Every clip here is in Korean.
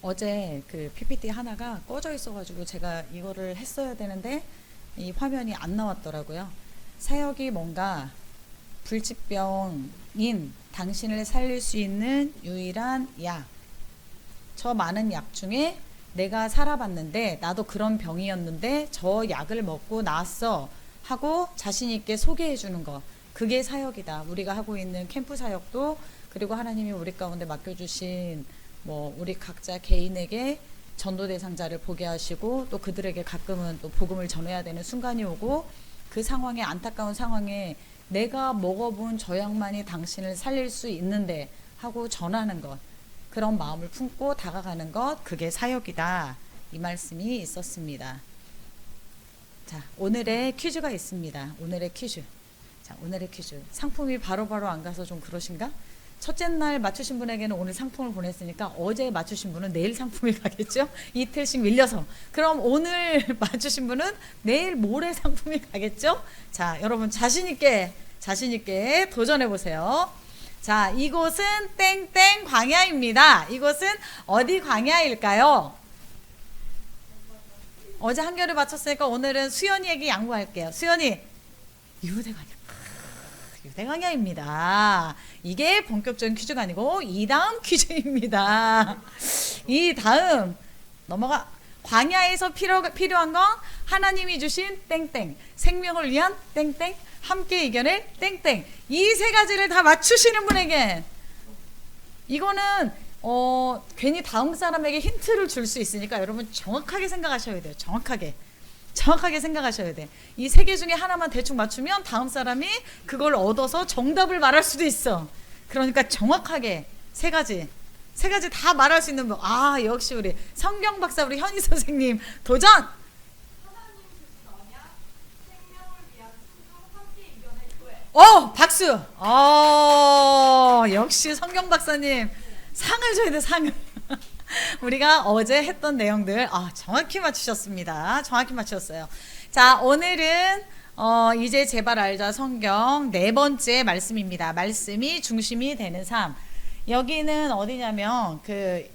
어제 그 PPT 하나가 꺼져 있어가지고 제가 이거를 했어야 되는데 이 화면이 안 나왔더라고요. 사역이 뭔가 불치병인 당신을 살릴 수 있는 유일한 약. 저 많은 약 중에 내가 살아봤는데 나도 그런 병이었는데 저 약을 먹고 나았어 하고 자신 있게 소개해 주는 거. 그게 사역이다. 우리가 하고 있는 캠프 사역도, 그리고 하나님이 우리 가운데 맡겨주신 우리 각자 개인에게 전도 대상자를 보게 하시고 또 그들에게 가끔은 또 복음을 전해야 되는 순간이 오고, 그 상황에, 안타까운 상황에 내가 먹어본 저 약만이 당신을 살릴 수 있는데 하고 전하는 것, 그런 마음을 품고 다가가는 것, 그게 사역이다, 이 말씀이 있었습니다. 자, 오늘의 퀴즈가 있습니다. 오늘의 퀴즈. 자, 오늘의 퀴즈. 상품이 바로바로 안 가서 좀 그러신가? 첫째 날 맞추신 분에게는 오늘 상품을 보냈으니까 어제 맞추신 분은 내일 상품이 가겠죠? 이틀씩 밀려서. 그럼 오늘 맞추신 분은 내일 모레 상품이 가겠죠? 자, 여러분 자신있게 도전해보세요. 자, 이곳은 땡땡 광야입니다. 이곳은 어디 광야일까요? 어제 한결을 맞췄으니까 오늘은 수연이에게 양보할게요. 수연이, 유대광야. 유대광야입니다. 이게 본격적인 퀴즈가 아니고 이 다음 퀴즈입니다. 이 다음 넘어가. 광야에서 필요한 건 하나님이 주신 땡땡, 생명을 위한 땡땡, 함께 이겨낼 땡땡. 이 세 가지를 다 맞추시는 분에게 이거는 괜히 다음 사람에게 힌트를 줄 수 있으니까 여러분 정확하게 생각하셔야 돼요. 정확하게 생각하셔야 돼. 이 세 개 중에 하나만 대충 맞추면 다음 사람이 그걸 얻어서 정답을 말할 수도 있어. 그러니까 정확하게 세 가지 다 말할 수 있는 분. 아, 역시 우리 성경 박사, 우리 현희 선생님 도전. 박수. 역시 성경 박사님 상을 줘야 돼, 상을. 우리가 어제 했던 내용들 정확히 맞추셨습니다. 정확히 맞추셨어요. 자, 오늘은 이제 제발 알자 성경 네 번째 말씀입니다. 말씀이 중심이 되는 삶. 여기는 어디냐면 그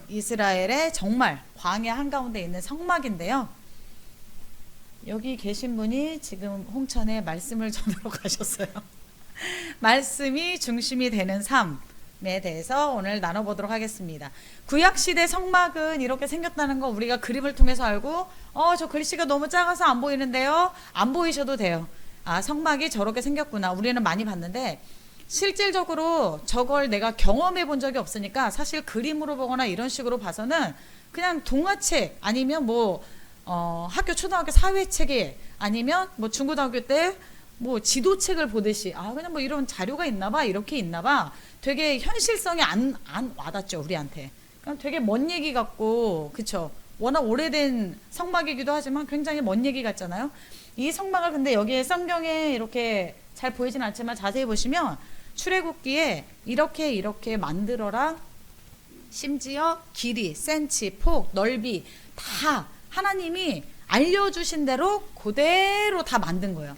이스라엘의 정말 광야 한가운데 있는 성막인데요. 여기 계신 분이 지금 홍천에 말씀을 전하러 가셨어요. 말씀이 중심이 되는 삶에 대해서 오늘 나눠보도록 하겠습니다. 구약시대 성막은 이렇게 생겼다는 거 우리가 그림을 통해서 알고, 저 글씨가 너무 작아서 안 보이는데요. 안 보이셔도 돼요. 성막이 저렇게 생겼구나. 우리는 많이 봤는데 실질적으로 저걸 내가 경험해 본 적이 없으니까 사실 그림으로 보거나 이런 식으로 봐서는 그냥 동화책 아니면 학교 초등학교 사회책에 아니면 중고등학교 때 지도책을 보듯이 그냥 이런 자료가 있나봐, 이렇게 있나봐. 되게 현실성이 안 와닿죠, 우리한테. 그냥 되게 먼 얘기 같고, 그쵸? 워낙 오래된 성막이기도 하지만 굉장히 먼 얘기 같잖아요. 이 성막을 근데 여기에 성경에 이렇게 잘 보이진 않지만 자세히 보시면 출애굽기에 이렇게 만들어라. 심지어 길이, 센치, 폭, 넓이 다 하나님이 알려주신 대로 그대로 다 만든 거예요.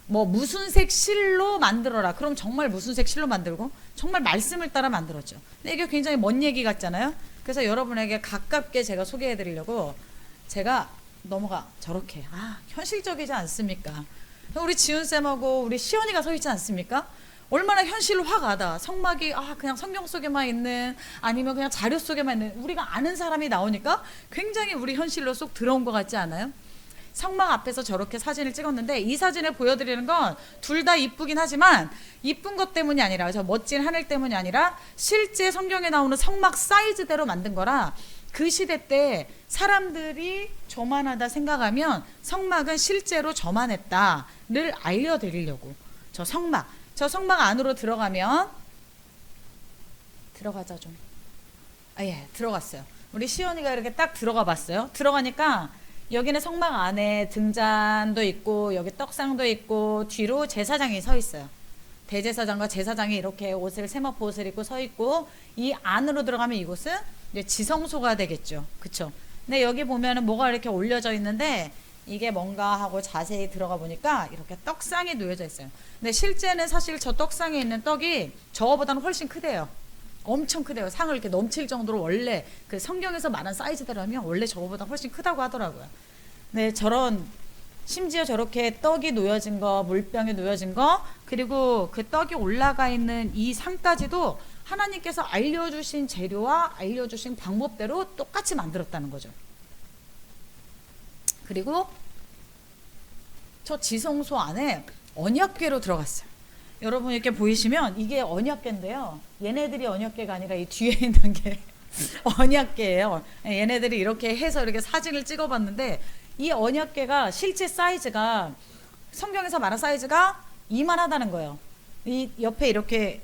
무슨 색 실로 만들어라. 그럼 정말 무슨 색 실로 만들고 정말 말씀을 따라 만들었죠. 근데 이게 굉장히 먼 얘기 같잖아요. 그래서 여러분에게 가깝게 제가 소개해 드리려고 제가 저렇게 현실적이지 않습니까? 우리 지훈쌤하고 우리 시연이가 서 있지 않습니까? 얼마나 현실로 확 와닿아. 성막이 그냥 성경 속에만 있는, 아니면 그냥 자료 속에만 있는 우리가 아는 사람이 나오니까 굉장히 우리 현실로 쏙 들어온 것 같지 않아요? 성막 앞에서 저렇게 사진을 찍었는데 이 사진을 보여드리는 건 둘 다 이쁘긴 하지만 이쁜 것 때문이 아니라, 저 멋진 하늘 때문이 아니라 실제 성경에 나오는 성막 사이즈대로 만든 거라, 그 시대 때 사람들이 저만하다 생각하면 성막은 실제로 저만했다를 알려드리려고. 저 성막 안으로 들어가면, 들어가자 좀. 들어갔어요. 우리 시연이가 이렇게 딱 들어가 봤어요. 들어가니까 여기는 성막 안에 등잔도 있고 여기 떡상도 있고 뒤로 제사장이 서 있어요. 대제사장과 제사장이 이렇게 세마포 옷을 입고 서 있고, 이 안으로 들어가면 이곳은 이제 지성소가 되겠죠. 그쵸? 근데 여기 보면은 뭐가 이렇게 올려져 있는데 이게 뭔가 하고 자세히 들어가 보니까 이렇게 떡상이 놓여져 있어요. 근데 실제는 사실 저 떡상에 있는 떡이 저거보다는 훨씬 크대요. 엄청 크대요. 상을 이렇게 넘칠 정도로 원래 그 성경에서 말한 사이즈대로면 원래 저거보다 훨씬 크다고 하더라고요. 네, 심지어 저렇게 떡이 놓여진 거, 물병에 놓여진 거, 그리고 그 떡이 올라가 있는 이 상까지도 하나님께서 알려주신 재료와 알려주신 방법대로 똑같이 만들었다는 거죠. 그리고 저 지성소 안에 언약궤로 들어갔어요. 여러분 이렇게 보이시면 이게 언약궤인데요. 얘네들이 언약궤가 아니라 이 뒤에 있는 게 언약궤예요. 얘네들이 이렇게 해서 이렇게 사진을 찍어봤는데 이 언약궤가 실제 사이즈가 성경에서 말한 사이즈가 이만하다는 거예요. 이 옆에 이렇게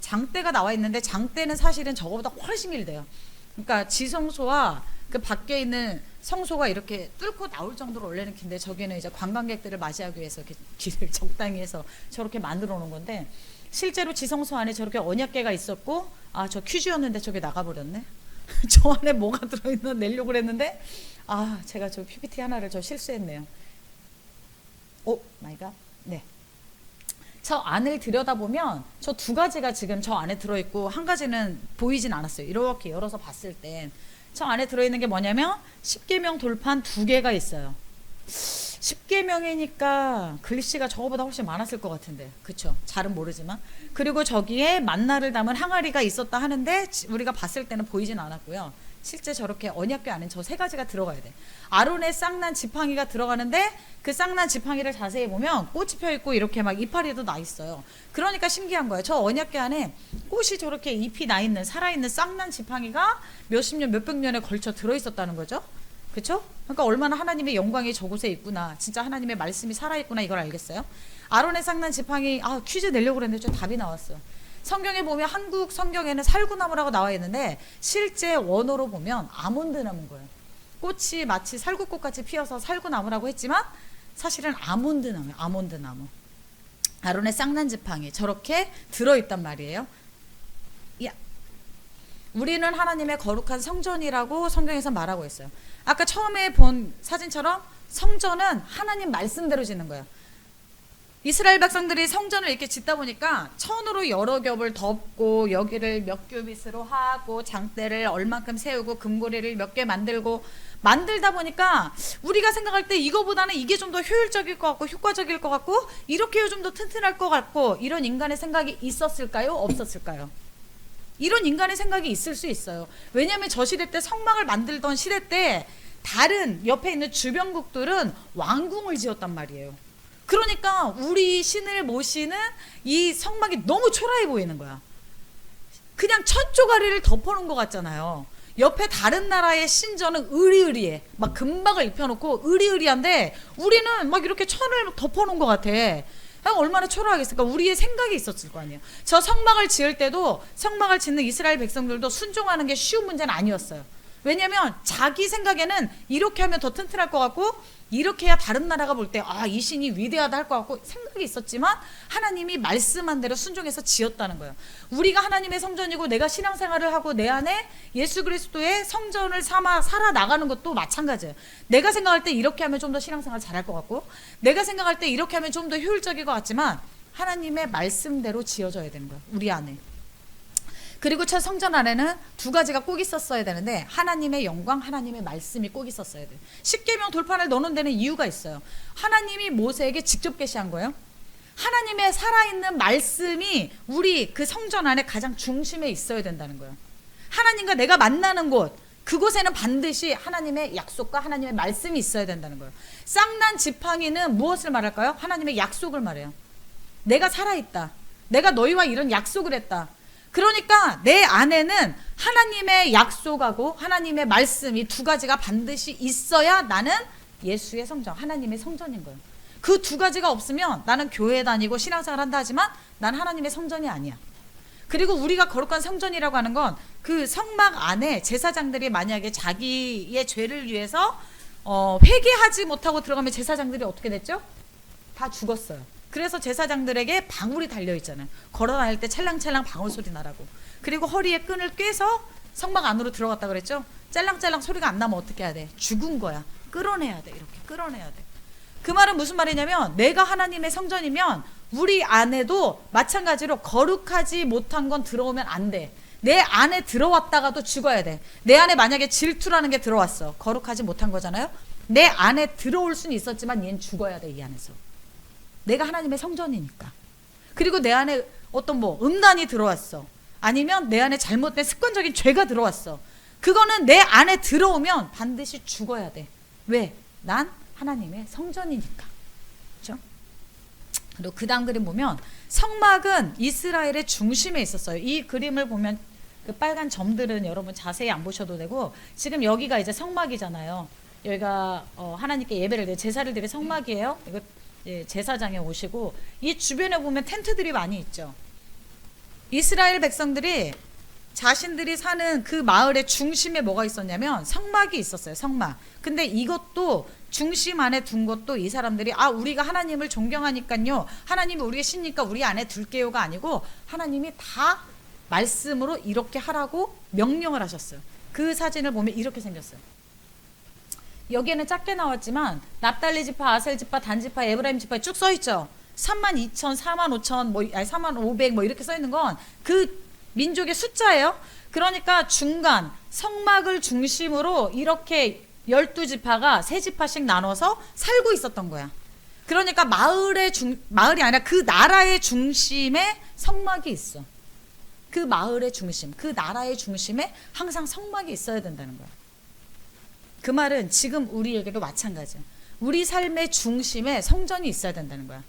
장대가 나와 있는데 장대는 사실은 저거보다 훨씬 길대요. 그러니까 지성소와 그 밖에 있는 성소가 이렇게 뚫고 나올 정도로 원래는 긴데 저기는 이제 관광객들을 맞이하기 위해서 이렇게 길을 적당히 해서 저렇게 만들어 놓은 건데 실제로 지성소 안에 저렇게 언약궤가 있었고 저 퀴즈였는데 저게 나가버렸네. 저 안에 뭐가 들어있나 내려고 그랬는데 제가 저 PPT 하나를 실수했네요. 오 마이 갓. 네. 저 안을 들여다보면 저 두 가지가 지금 저 안에 들어있고 한 가지는 보이진 않았어요. 이렇게 열어서 봤을 땐 저 안에 들어있는 게 뭐냐면 십계명 돌판 2개가 있어요. 십계명이니까 글씨가 저거보다 훨씬 많았을 것 같은데 그쵸? 잘은 모르지만 그리고 저기에 만나를 담은 항아리가 있었다 하는데 우리가 봤을 때는 보이진 않았고요. 실제 저렇게 언약궤 안에 저 3가지가 들어가야 돼. 아론의 쌍난 지팡이가 들어가는데 그 쌍난 지팡이를 자세히 보면 꽃이 펴있고 이렇게 막 이파리도 나 있어요. 그러니까 신기한 거예요. 저 언약궤 안에 꽃이 저렇게 잎이 나 있는 살아있는 쌍난 지팡이가 몇십 년 몇백 년에 걸쳐 들어있었다는 거죠. 그렇죠? 그러니까 얼마나 하나님의 영광이 저곳에 있구나. 진짜 하나님의 말씀이 살아있구나 이걸 알겠어요. 아론의 쌍난 지팡이 퀴즈 내려고 그랬는데 좀 답이 나왔어요. 성경에 보면 한국 성경에는 살구나무라고 나와 있는데 실제 원어로 보면 아몬드나무인 거예요. 꽃이 마치 살구꽃같이 피어서 살구나무라고 했지만 사실은 아몬드나무예요. 아몬드나무. 아론의 쌍난 지팡이 저렇게 들어있단 말이에요. 우리는 하나님의 거룩한 성전이라고 성경에서 말하고 있어요. 아까 처음에 본 사진처럼 성전은 하나님 말씀대로 짓는 거예요. 이스라엘 백성들이 성전을 이렇게 짓다 보니까 천으로 여러 겹을 덮고 여기를 몇 큐빗으로 하고 장대를 얼만큼 세우고 금고리를 몇 개 만들다 보니까 우리가 생각할 때 이거보다는 이게 좀 더 효율적일 것 같고 효과적일 것 같고 이렇게 해야 좀 더 튼튼할 것 같고 이런 인간의 생각이 있었을까요? 없었을까요? 이런 인간의 생각이 있을 수 있어요. 왜냐하면 저 시대 때 성막을 만들던 시대 때 다른 옆에 있는 주변국들은 왕궁을 지었단 말이에요. 그러니까 우리 신을 모시는 이 성막이 너무 초라해 보이는 거야. 그냥 천조가리를 덮어놓은 것 같잖아요. 옆에 다른 나라의 신전은 으리으리해. 막 금박을 입혀놓고 으리으리한데 우리는 막 이렇게 천을 덮어놓은 것 같아. 얼마나 초라하겠을까. 우리의 생각이 있었을 거 아니에요. 저 성막을 지을 때도 성막을 짓는 이스라엘 백성들도 순종하는 게 쉬운 문제는 아니었어요. 왜냐면 자기 생각에는 이렇게 하면 더 튼튼할 것 같고 이렇게 해야 다른 나라가 볼 때 이 신이 위대하다 할 것 같고 생각이 있었지만 하나님이 말씀한 대로 순종해서 지었다는 거예요. 우리가 하나님의 성전이고 내가 신앙생활을 하고 내 안에 예수 그리스도의 성전을 삼아 살아나가는 것도 마찬가지예요. 내가 생각할 때 이렇게 하면 좀 더 신앙생활 잘할 것 같고 내가 생각할 때 이렇게 하면 좀 더 효율적일 것 같지만 하나님의 말씀대로 지어져야 되는 거예요. 우리 안에. 그리고 첫 성전 안에는 2가지가 꼭 있었어야 되는데 하나님의 영광, 하나님의 말씀이 꼭 있었어야 돼요. 십계명 돌판을 넣는 데는 이유가 있어요. 하나님이 모세에게 직접 계시한 거예요. 하나님의 살아있는 말씀이 우리 그 성전 안에 가장 중심에 있어야 된다는 거예요. 하나님과 내가 만나는 곳, 그곳에는 반드시 하나님의 약속과 하나님의 말씀이 있어야 된다는 거예요. 쌍난 지팡이는 무엇을 말할까요? 하나님의 약속을 말해요. 내가 살아있다. 내가 너희와 이런 약속을 했다. 그러니까 내 안에는 하나님의 약속하고 하나님의 말씀 이 2가지가 반드시 있어야 나는 예수의 성전, 하나님의 성전인 거예요. 그 2가지가 없으면 나는 교회 다니고 신앙생활 한다 하지만 난 하나님의 성전이 아니야. 그리고 우리가 거룩한 성전이라고 하는 건 그 성막 안에 제사장들이 만약에 자기의 죄를 위해서 회개하지 못하고 들어가면 제사장들이 어떻게 됐죠? 다 죽었어요. 그래서 제사장들에게 방울이 달려있잖아요. 걸어다닐 때 찰랑찰랑 방울 소리 나라고. 그리고 허리에 끈을 꿰서 성막 안으로 들어갔다 그랬죠. 짤랑짤랑 소리가 안 나면 어떻게 해야 돼? 죽은 거야. 끌어내야 돼. 이렇게 끌어내야 돼. 그 말은 무슨 말이냐면 내가 하나님의 성전이면 우리 안에도 마찬가지로 거룩하지 못한 건 들어오면 안 돼. 내 안에 들어왔다가도 죽어야 돼. 내 안에 만약에 질투라는 게 들어왔어. 거룩하지 못한 거잖아요. 내 안에 들어올 수는 있었지만 얘는 죽어야 돼. 이 안에서. 내가 하나님의 성전이니까. 그리고 내 안에 어떤 음란이 들어왔어. 아니면 내 안에 잘못된 습관적인 죄가 들어왔어. 그거는 내 안에 들어오면 반드시 죽어야 돼. 왜? 난 하나님의 성전이니까. 그렇죠? 그리고 그 다음 그림 보면 성막은 이스라엘의 중심에 있었어요. 이 그림을 보면 그 빨간 점들은 여러분 자세히 안 보셔도 되고, 지금 여기가 이제 성막이잖아요. 여기가 하나님께 예배를 드려 제사를 드릴 성막이에요. 이거 제사장에 오시고, 이 주변에 보면 텐트들이 많이 있죠. 이스라엘 백성들이 자신들이 사는 그 마을의 중심에 뭐가 있었냐면 성막이 있었어요. 성막. 근데 이것도 중심 안에 둔 것도 이 사람들이 우리가 하나님을 존경하니까요, 하나님이 우리의 신니까 우리 안에 둘게요가 아니고 하나님이 다 말씀으로 이렇게 하라고 명령을 하셨어요. 그 사진을 보면 이렇게 생겼어요. 여기에는 작게 나왔지만 납달리 지파, 아셀 지파, 단 지파, 에브라임 지파에 쭉 써있죠. 32,000, 45,000, 45,500 이렇게 써있는 건 그 민족의 숫자예요. 그러니까 중간 성막을 중심으로 이렇게 12지파가 3지파씩 나눠서 살고 있었던 거야. 그러니까 마을이 아니라 그 나라의 중심에 성막이 있어. 그 마을의 중심, 그 나라의 중심에 항상 성막이 있어야 된다는 거야. 그 말은 지금 우리에게도 마찬가지야. 우리 삶의 중심에 성전이 있어야 된다는 거야.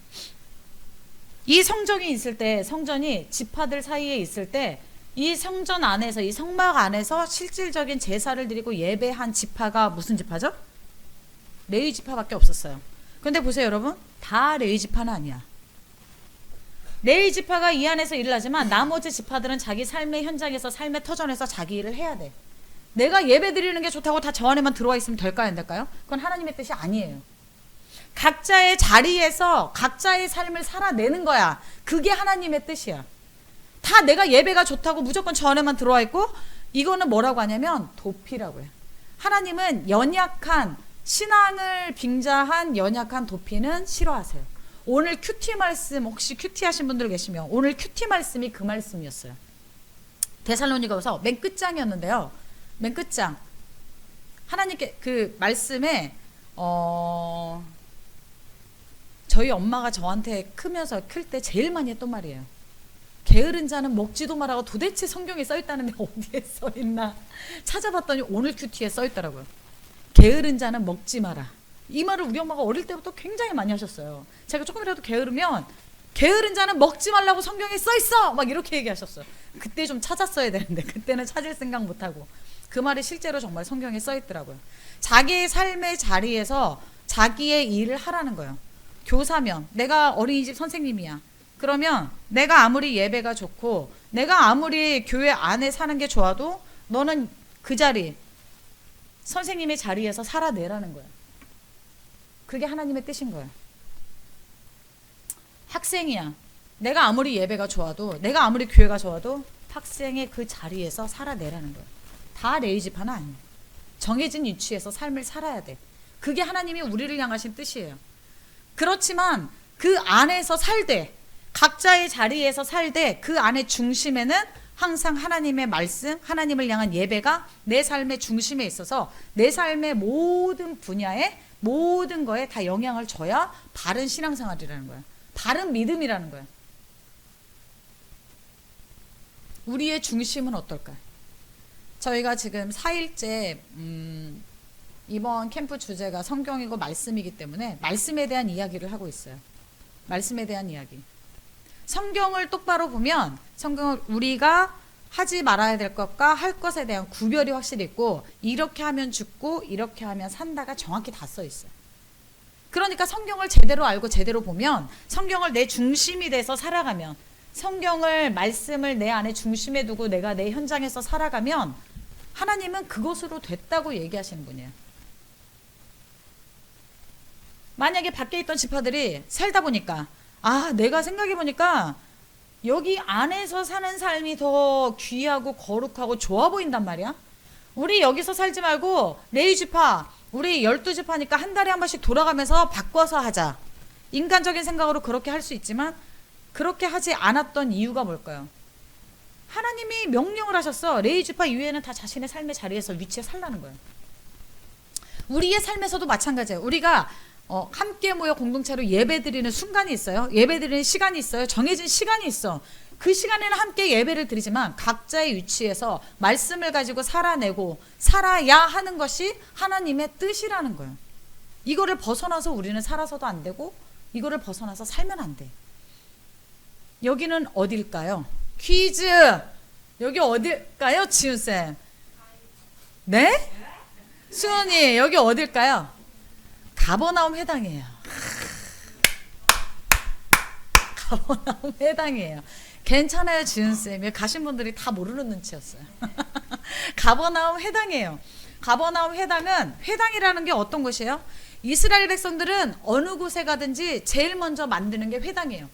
이 성전이 있을 때, 성전이 지파들 사이에 있을 때, 이 성전 안에서, 이 성막 안에서 실질적인 제사를 드리고 예배한 지파가 무슨 지파죠? 레위 지파밖에 없었어요. 그런데 보세요 여러분, 다 레위 지파는 아니야. 레위 지파가 이 안에서 일을 하지만 나머지 지파들은 자기 삶의 현장에서, 삶의 터전에서 자기 일을 해야 돼. 내가 예배 드리는 게 좋다고 다 저 안에만 들어와 있으면 될까요, 안 될까요? 그건 하나님의 뜻이 아니에요. 각자의 자리에서 각자의 삶을 살아내는 거야. 그게 하나님의 뜻이야. 다 내가 예배가 좋다고 무조건 저 안에만 들어와 있고, 이거는 뭐라고 하냐면 도피라고 해요. 하나님은 연약한, 신앙을 빙자한 연약한 도피는 싫어하세요. 오늘 큐티 말씀, 혹시 큐티 하신 분들 계시면 오늘 큐티 말씀이 그 말씀이었어요. 데살로니가서 맨 끝장이었는데요. 맨 끝장. 하나님께 그 말씀에 저희 엄마가 저한테 크면서 클 때 제일 많이 했던 말이에요. 게으른 자는 먹지도 말라고 도대체 성경에 써있다는데 어디에 써있나 찾아봤더니 오늘 큐티에 써있더라고요. 게으른 자는 먹지 마라. 이 말을 우리 엄마가 어릴 때부터 굉장히 많이 하셨어요. 제가 조금이라도 게으르면 게으른 자는 먹지 말라고 성경에 써있어! 막 이렇게 얘기하셨어요. 그때 좀 찾았어야 되는데 그때는 찾을 생각 못하고, 그 말이 실제로 정말 성경에 써있더라고요. 자기의 삶의 자리에서 자기의 일을 하라는 거예요. 교사면, 내가 어린이집 선생님이야. 그러면 내가 아무리 예배가 좋고 내가 아무리 교회 안에 사는 게 좋아도 너는 그 자리, 선생님의 자리에서 살아내라는 거야. 그게 하나님의 뜻인 거야. 학생이야. 내가 아무리 예배가 좋아도, 내가 아무리 교회가 좋아도 학생의 그 자리에서 살아내라는 거야. 다 레위 지파는 아니야. 정해진 위치에서 삶을 살아야 돼. 그게 하나님이 우리를 향하신 뜻이에요. 그렇지만 그 안에서 살되, 각자의 자리에서 살되 그 안의 중심에는 항상 하나님의 말씀, 하나님을 향한 예배가 내 삶의 중심에 있어서 내 삶의 모든 분야에, 모든 거에 다 영향을 줘야 바른 신앙생활이라는 거야. 바른 믿음이라는 거야. 우리의 중심은 어떨까요? 저희가 지금 4일째 이번 캠프 주제가 성경이고 말씀이기 때문에 말씀에 대한 이야기를 하고 있어요. 말씀에 대한 이야기. 성경을 똑바로 보면 성경을 우리가 하지 말아야 될 것과 할 것에 대한 구별이 확실히 있고, 이렇게 하면 죽고 이렇게 하면 산다가 정확히 다 써 있어요. 그러니까 성경을 제대로 알고 제대로 보면, 성경을 내 중심이 돼서 살아가면, 성경을, 말씀을 내 안에 중심에 두고 내가 내 현장에서 살아가면 하나님은 그것으로 됐다고 얘기하시는 분이에요. 만약에 밖에 있던 지파들이 살다 보니까 내가 생각해보니까 여기 안에서 사는 삶이 더 귀하고 거룩하고 좋아 보인단 말이야. 우리 여기서 살지 말고 레위 지파, 우리 12지파니까 한 달에 한 번씩 돌아가면서 바꿔서 하자. 인간적인 생각으로 그렇게 할 수 있지만 그렇게 하지 않았던 이유가 뭘까요? 하나님이 명령을 하셨어. 레위지파 이후에는 다 자신의 삶의 자리에서 위치에 살라는 거예요. 우리의 삶에서도 마찬가지예요. 우리가 함께 모여 공동체로 예배드리는 순간이 있어요. 예배드리는 시간이 있어요. 정해진 시간이 있어. 그 시간에는 함께 예배를 드리지만 각자의 위치에서 말씀을 가지고 살아내고 살아야 하는 것이 하나님의 뜻이라는 거예요. 이거를 벗어나서 우리는 살아서도 안 되고 이거를 벗어나서 살면 안 돼. 여기는 어딜까요? 퀴즈! 여기 어딜까요? 지훈쌤. 네? 수연이 여기 어딜까요? 가버나움 회당이에요. 가버나움 회당이에요. 괜찮아요, 지은쌤. 가신 분들이 다 모르는 눈치였어요. 가버나움 회당이에요. 가버나움 회당은, 회당이라는 게 어떤 곳이에요? 이스라엘 백성들은 어느 곳에 가든지 제일 먼저 만드는 게 회당이에요.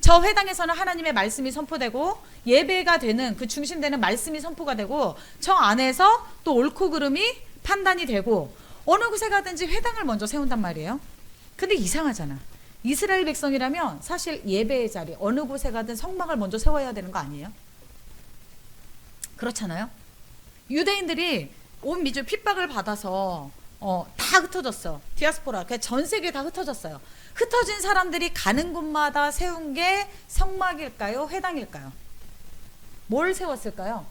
저 회당에서는 하나님의 말씀이 선포되고 예배가 되는 그 중심되는 말씀이 선포가 되고 저 안에서 또 옳고 그름이 판단이 되고 어느 곳에 가든지 회당을 먼저 세운단 말이에요. 근데 이상하잖아. 이스라엘 백성이라면 사실 예배의 자리 어느 곳에 가든 성막을 먼저 세워야 되는 거 아니에요? 그렇잖아요. 유대인들이 온 민족 핍박을 받아서 다 흩어졌어. 디아스포라. 전 세계에 다 흩어졌어요. 흩어진 사람들이 가는 곳마다 세운 게 성막일까요? 회당일까요? 뭘 세웠을까요?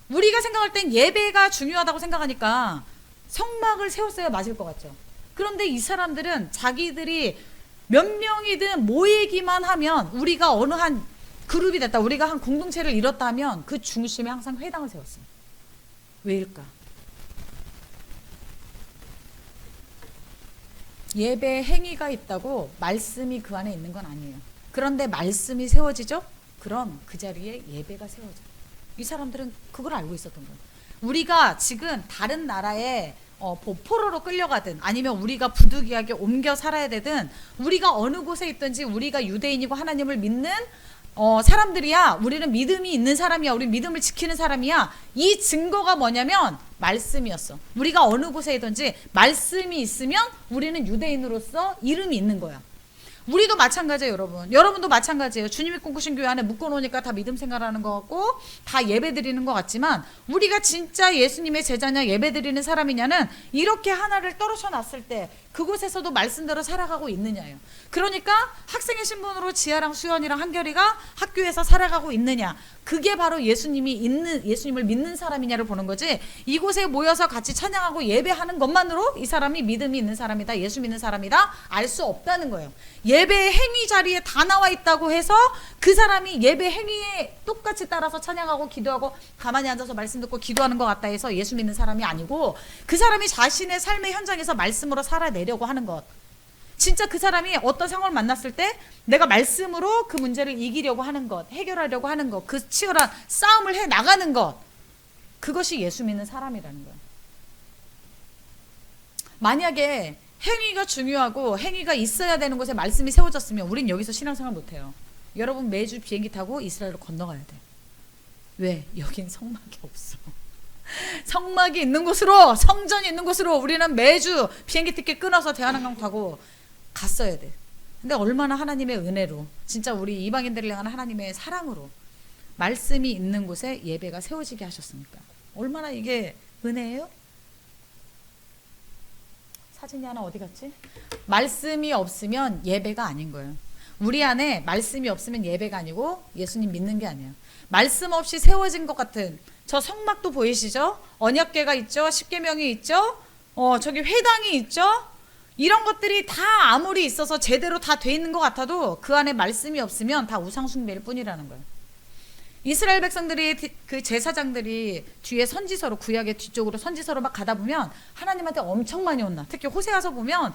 우리가 생각할 땐 예배가 중요하다고 생각하니까 성막을 세웠어야 맞을 것 같죠. 그런데 이 사람들은 자기들이 몇 명이든 모이기만 하면 우리가 어느 한 그룹이 됐다, 우리가 한 공동체를 이뤘다 하면 그 중심에 항상 회당을 세웠어요. 왜일까? 예배 행위가 있다고 말씀이 그 안에 있는 건 아니에요. 그런데 말씀이 세워지죠? 그럼 그 자리에 예배가 세워져요. 이 사람들은 그걸 알고 있었던 거예요. 우리가 지금 다른 나라에 포로로 끌려가든 아니면 우리가 부득이하게 옮겨 살아야 되든 우리가 어느 곳에 있든지 우리가 유대인이고 하나님을 믿는 사람들이야. 우리는 믿음이 있는 사람이야. 우리 믿음을 지키는 사람이야. 이 증거가 뭐냐면 말씀이었어. 우리가 어느 곳에 있든지 말씀이 있으면 우리는 유대인으로서 이름이 있는 거야. 우리도 마찬가지예요, 여러분. 여러분도 마찬가지예요. 주님이 꿈꾸신 교회 안에 묶어놓으니까 다 믿음 생활하는 것 같고 다 예배 드리는 것 같지만 우리가 진짜 예수님의 제자냐 예배 드리는 사람이냐는 이렇게 하나를 떨어져 놨을 때 그곳에서도 말씀대로 살아가고 있느냐예요. 그러니까 학생의 신분으로 지아랑 수연이랑 한결이가 학교에서 살아가고 있느냐, 그게 바로 예수님을 믿는 사람이냐를 보는 거지. 이곳에 모여서 같이 찬양하고 예배하는 것만으로 이 사람이 믿음이 있는 사람이다, 예수 믿는 사람이다 알 수 없다는 거예요. 예배 행위 자리에 다 나와 있다고 해서 그 사람이 예배 행위에 똑같이 따라서 찬양하고 기도하고 가만히 앉아서 말씀 듣고 기도하는 것 같다 해서 예수 믿는 사람이 아니고, 그 사람이 자신의 삶의 현장에서 말씀으로 살아내려고 하는 것, 진짜 그 사람이 어떤 상황을 만났을 때 내가 말씀으로 그 문제를 이기려고 하는 것, 해결하려고 하는 것, 그 치열한 싸움을 해 나가는 것, 그것이 예수 믿는 사람이라는 거예요. 만약에 행위가 중요하고 행위가 있어야 되는 곳에 말씀이 세워졌으면 우린 여기서 신앙생활 못해요. 여러분 매주 비행기 타고 이스라엘로 건너가야 돼. 왜? 여긴 성막이 없어. 성막이 있는 곳으로, 성전이 있는 곳으로 우리는 매주 비행기 티켓 끊어서 대한항공 타고 갔어야 돼. 근데 얼마나 하나님의 은혜로, 진짜 우리 이방인들을 향한 하나님의 사랑으로 말씀이 있는 곳에 예배가 세워지게 하셨습니까? 얼마나 이게 은혜예요? 사진이 하나 어디 갔지? 말씀이 없으면 예배가 아닌 거예요. 우리 안에 말씀이 없으면 예배가 아니고 예수님 믿는 게 아니에요. 말씀 없이 세워진 것 같은 저 성막도 보이시죠? 언약궤가 있죠? 십계명이 있죠? 저기 회당이 있죠? 이런 것들이 다 아무리 있어서 제대로 다 돼 있는 것 같아도 그 안에 말씀이 없으면 다 우상숭배일 뿐이라는 거예요. 이스라엘 백성들이, 그 제사장들이 뒤에 선지서로, 구약의 뒤쪽으로 선지서로 막 가다 보면 하나님한테 엄청 많이 혼나. 특히 호세아서 보면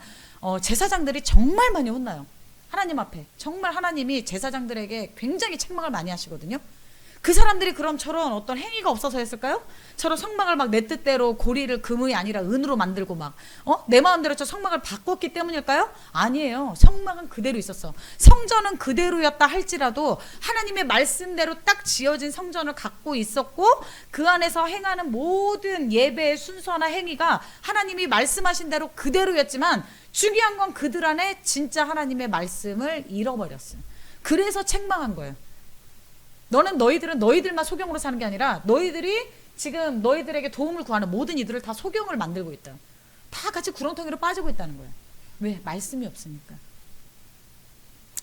제사장들이 정말 많이 혼나요. 하나님 앞에. 정말 하나님이 제사장들에게 굉장히 책망을 많이 하시거든요. 그 사람들이 그럼 저런 어떤 행위가 없어서 했을까요? 저런 성막을 막 내 뜻대로 고리를 금이 아니라 은으로 만들고 막 내 마음대로 저 성막을 바꿨기 때문일까요? 아니에요. 성막은 그대로 있었어. 성전은 그대로였다 할지라도 하나님의 말씀대로 딱 지어진 성전을 갖고 있었고, 그 안에서 행하는 모든 예배의 순서나 행위가 하나님이 말씀하신 대로 그대로였지만 중요한 건 그들 안에 진짜 하나님의 말씀을 잃어버렸어요. 그래서 책망한 거예요. 너희들은 너희들만 소경으로 사는 게 아니라 너희들이 지금 너희들에게 도움을 구하는 모든 이들을 다 소경을 만들고 있다. 다 같이 구렁텅이로 빠지고 있다는 거예요. 왜? 말씀이 없으니까.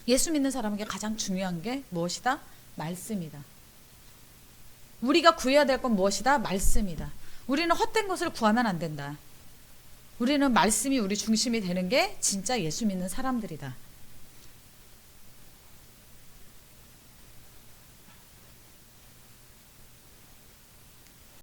예수 믿는 사람에게 가장 중요한 게 무엇이다? 말씀이다. 우리가 구해야 될 건 무엇이다? 말씀이다. 우리는 헛된 것을 구하면 안 된다. 우리는 말씀이 우리 중심이 되는 게 진짜 예수 믿는 사람들이다.